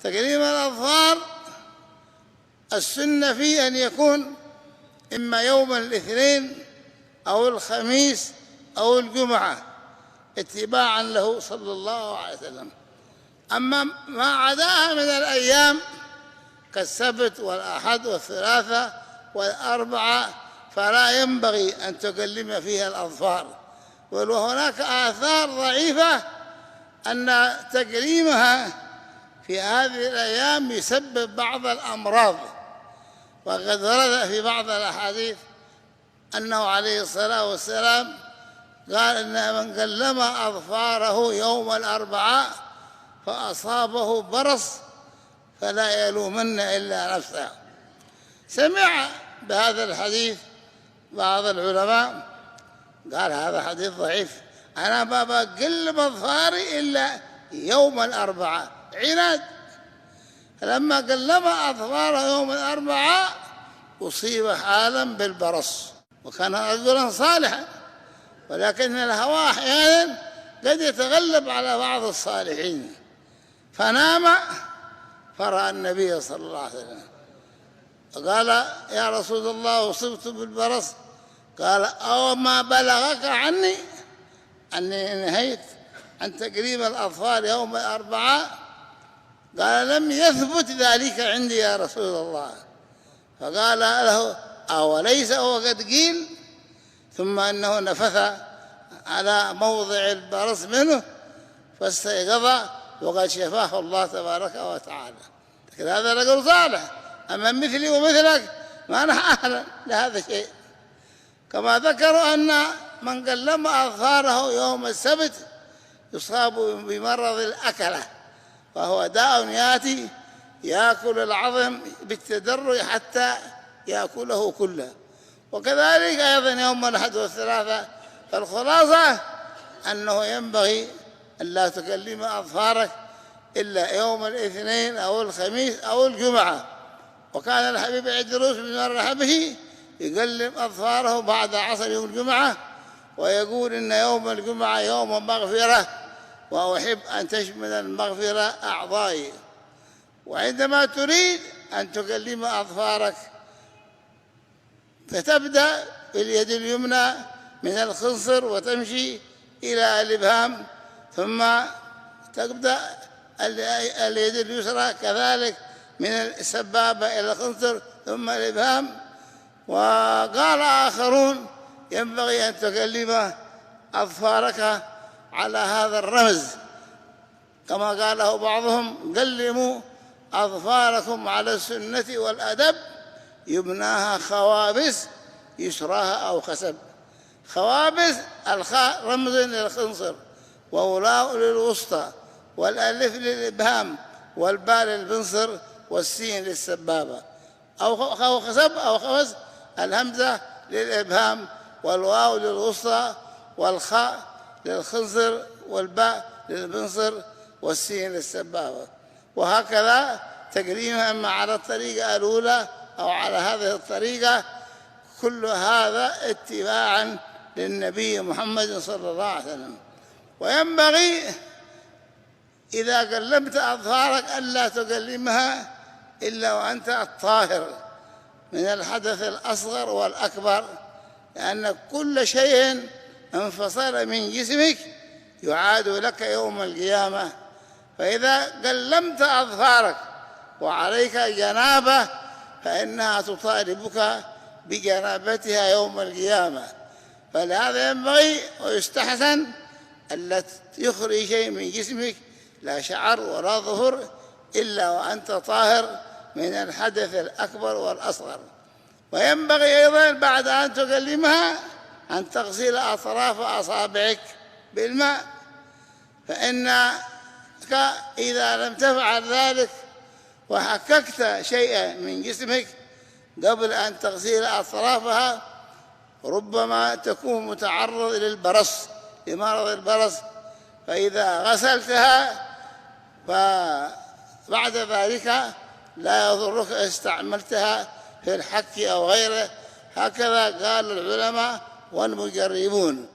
تقليم الأظفار السنة فيه أن يكون إما يوم الاثنين أو الخميس أو الجمعة اتباعا له صلى الله عليه وسلم. أما ما عداها من الأيام كالسبت والأحد والثلاثة والأربعة فلا ينبغي أن تقلم فيها الأظفار. وهناك آثار ضعيفة أن تقليمها في هذه الأيام يسبب بعض الأمراض. وقد ورد في بعض الأحاديث أنه عليه الصلاة والسلام قال إن من قلم أظفاره يوم الأربعاء فأصابه برص فلا يلومن إلا نفسه. سمع بهذا الحديث بعض العلماء قال هذا حديث ضعيف، أنا ما بقلم أظفاري إلا يوم الأربعاء، عناد. لما قلم أظفاره يوم الأربعاء أصيب حالا بالبرص، وكان رجلا صالحا، ولكن الهوى أحيانا قد يتغلب على بعض الصالحين. فنام فرأى النبي صلى الله عليه وسلم قال يا رسول الله أصبت بالبرص، قال أو ما بلغك عني أني نهيت عن تقليم الأظفار يوم الأربعاء؟ قال لم يثبت ذلك عندي يا رسول الله. فقال له أوليس هو قد قيل؟ ثم أنه نفث على موضع البرص منه فاستيقظ وقد شفاه الله تبارك وتعالى. لكن هذا رجل صالح، أما مثلي ومثلك ما نحن أهلا لهذا الشيء. كما ذكروا أن من قلم أظفاره يوم السبت يصاب بمرض الأكلة، وهو داء يأتي يأكل العظم بالتدرج حتى يأكله كله. وكذلك أيضا يوم الأحد والثلاثة. فالخلاصة أنه ينبغي أن لا تكلم أظفارك إلا يوم الاثنين أو الخميس أو الجمعة. وكان الحبيب عدروس بن مرحبه يقلم أظفاره بعد عصر يوم الجمعة ويقول إن يوم الجمعة يوم مغفرة، وأحب أن تشمل المغفرة أعضائي. وعندما تريد أن تكلم أظفارك فتبدأ باليد اليمنى من الخنصر وتمشي إلى الإبهام، ثم تبدأ اليد اليسرى كذلك من السبابة إلى الخنصر ثم الإبهام. وقال آخرون ينبغي أن تكلم أظفارك على هذا الرمز، كما قاله بعضهم قلموا أظفاركم على السنة والأدب يبناها خوابس يسراها أو خسب. خوابس الخاء رمز للخنصر، وولاء للوسطى، والألف للإبهام، والباء للبنصر، والسين للسبابة. أو خسب أو خفز الهمزة للإبهام، والواو للوسطى، والخاء للخنصر، والباء للبنصر، والسين للسبابة. وهكذا تقريبا أما على الطريقة الأولى أو على هذه الطريقة، كل هذا اتباعا للنبي محمد صلى الله عليه وسلم. وينبغي إذا قلمت أظفارك ألا تقلمها إلا وأنت الطاهر من الحدث الأصغر والأكبر، لأن كل شيء انفصل من جسمك يعاد لك يوم القيامة. فإذا قلمت أظفارك وعليك جنابة فإنها تطالبك بجنابتها يوم القيامة. فلهذا ينبغي ويستحسن ألا يخرج شيء من جسمك لا شعر ولا ظفر إلا وأنت طاهر من الحدث الأكبر والأصغر. وينبغي أيضا بعد أن تكلمها أن تغسل أطراف أصابعك بالماء، فإنك إذا لم تفعل ذلك وحككت شيئا من جسمك قبل أن تغسل أطرافها ربما تكون متعرض للبرص، لمرض البرص. فإذا غسلتها فبعد ذلك لا يضرك استعملتها في الحك أو غيره. هكذا قال العلماء والمجربون.